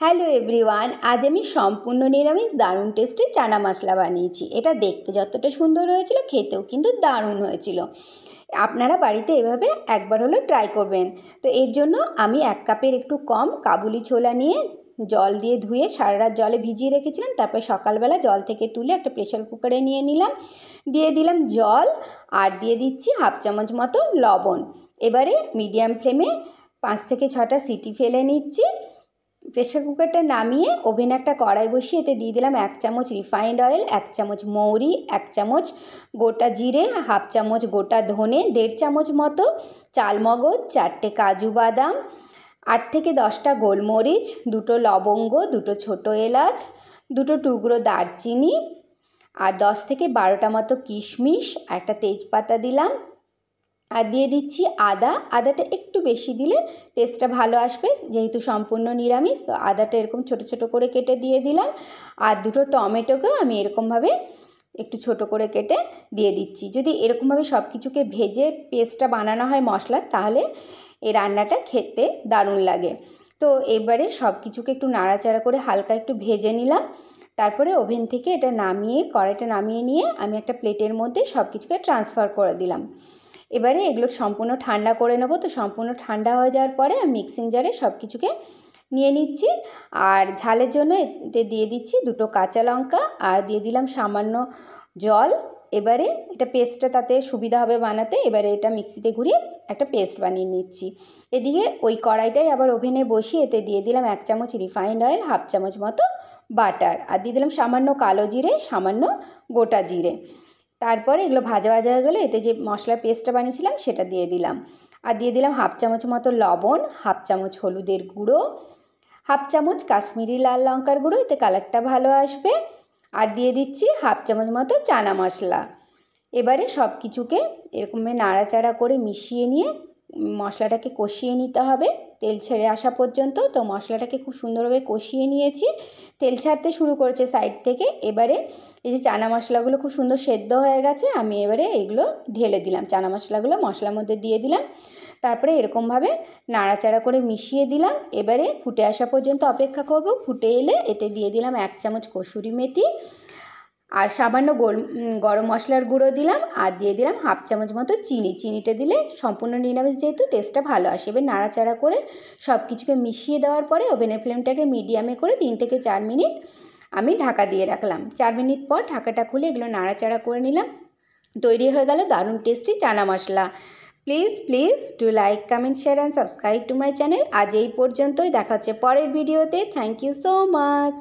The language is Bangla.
হ্যালো এভরিওয়ান, আজ আমি সম্পূর্ণ নিরামিষ দারুণ টেস্টি চানা মশলা বানিয়েছি। এটা দেখতে যতটা সুন্দর হয়েছিল, খেতেও কিন্তু দারুণ হয়েছিল। আপনারা বাড়িতে এভাবে একবার হলেও ট্রাই করবেন। তো এর জন্য আমি 1 কাপের একটু কম কাবুলি ছোলা নিয়ে জল দিয়ে ধুয়ে সারা রাত জলে ভিজিয়ে রেখেছিলাম। তারপর সকালবেলা জল থেকে তুলে একটা প্রেশার কুকারে নিয়ে নিলাম, দিয়ে দিলাম জল আর দিয়ে দিচ্ছি 1/2 চামচ মতো লবণ। এবারে মিডিয়াম ফ্লেমে 5 থেকে 6টা সিটি ফেলে নিচ্ছি। প্রেশার কুকারটা নামিয়ে ওভেনে একটা কড়াই বসিয়ে এতে দিয়ে দিলাম 1 চামচ রিফাইন্ড অয়েল, 1 চামচ মৌরি, 1 চামচ গোটা জিরে, 1/2 চামচ গোটা ধনে, 1.5 চামচ মতো চালমগজ, 4টে কাজু বাদাম, 8 থেকে 10টা গোলমরিচ, 2টো লবঙ্গ, 2টো ছোটো এলাচ, 2টো টুকরো দারচিনি আর 10 থেকে 12টা মতো কিশমিশ, একটা তেজপাতা দিলাম। আর দিয়ে দিচ্ছি আদাটা একটু বেশি দিলে টেস্টটা ভালো আসবে, যেহেতু সম্পূর্ণ নিরামিষ। তো আদাটা এরকম ছোট ছোট করে কেটে দিয়ে দিলাম। আর 2টো টমেটোকেও আমি এরকমভাবে একটু ছোট করে কেটে দিয়ে দিচ্ছি। যদি এরকমভাবে সব কিছুকে ভেজে পেস্টটা বানানো হয় মশলার, তাহলে এই রান্নাটা খেতে দারুণ লাগে। তো এবারে সব কিছুকে একটু নাড়াচাড়া করে হালকা একটু ভেজে নিলাম। তারপরে ওভেন থেকে এটা নামিয়ে কড়াইটা নামিয়ে নিয়ে আমি একটা প্লেটের মধ্যে সব কিছুকে ট্রান্সফার করে দিলাম। এবারে এগুলো সম্পূর্ণ ঠান্ডা করে নেব। তো সম্পূর্ণ ঠান্ডা হয়ে যাওয়ার পরে আমি মিক্সিং জারে সব কিছুকে নিয়ে নিচ্ছি। আর ঝালের জন্য এতে দিয়ে দিচ্ছি 2টো কাঁচা লঙ্কা আর দিয়ে দিলাম সামান্য জল। এবারে এটা পেস্টটা তাতে সুবিধা হবে বানাতে। এবারে এটা মিক্সিতে ঘুরিয়ে একটা পেস্ট বানিয়ে নিচ্ছি। এদিকে ওই কড়াইটাই আবার ওভেনে বসিয়ে এতে দিয়ে দিলাম 1 চামচ রিফাইন্ড অয়েল, 1/2 চামচ মতো বাটার আর দিয়ে দিলাম সামান্য কালো জিরে, সামান্য গোটা জিরে। তারপরে এগুলো ভাজা ভাজা হয়ে গেলে এতে যে মশলার পেস্টটা বানিয়েছিলাম সেটা দিয়ে দিলাম। আর দিয়ে দিলাম 1/2 চামচ মতো লবণ, 1/2 চামচ হলুদের গুঁড়ো, 1/2 চামচ কাশ্মীরি লাল লঙ্কার গুঁড়ো, এতে কালারটা ভালো আসবে। আর দিয়ে দিচ্ছি 1/2 চামচ মতো চানা মশলা। এবারে সব কিছুকে এরকমভাবে নাড়াচাড়া করে মিশিয়ে নিয়ে মশলাটাকে কষিয়ে নিতে হবে তেল ছেড়ে আসা পর্যন্ত। তো মশলাটাকে খুব সুন্দরভাবে কষিয়ে নিয়েছি, তেল ছাড়তে শুরু করেছে সাইড থেকে। এবারে এই যে চানা মশলাগুলো খুব সুন্দর সেদ্ধ হয়ে গেছে, আমি এবারে এগুলো ঢেলে দিলাম। চানা মশলাগুলো মশলার মধ্যে দিয়ে দিলাম। তারপরে এরকমভাবে নাড়াচাড়া করে মিশিয়ে দিলাম। এবারে ফুটে আসা পর্যন্ত অপেক্ষা করব। ফুটে এলে এতে দিয়ে দিলাম 1 চামচ কসুরি মেথি আর সামান্য গরম মশলার গুঁড়ো দিলাম আর দিয়ে দিলাম 1/2 চামচ মতো চিনিটা দিলে সম্পূর্ণ নিরামিষ যেহেতু টেস্টটা ভালো আসে। এবার নাড়াচাড়া করে সব কিছুকে মিশিয়ে দেওয়ার পরে ওভেনের ফ্লেমটাকে মিডিয়ামে করে 3 থেকে 4 মিনিট আমি ঢাকা দিয়ে রাখলাম। 4 মিনিট পর ঢাকাটা খুলে এগুলো নাড়াচাড়া করে নিলাম। তৈরি হয়ে গেল দারুণ tasty chana masala. Please do like, comment, share and subscribe to my channel. আজ এই পর্যন্তই, দেখা হচ্ছে পরের ভিডিওতে। Thank you so much.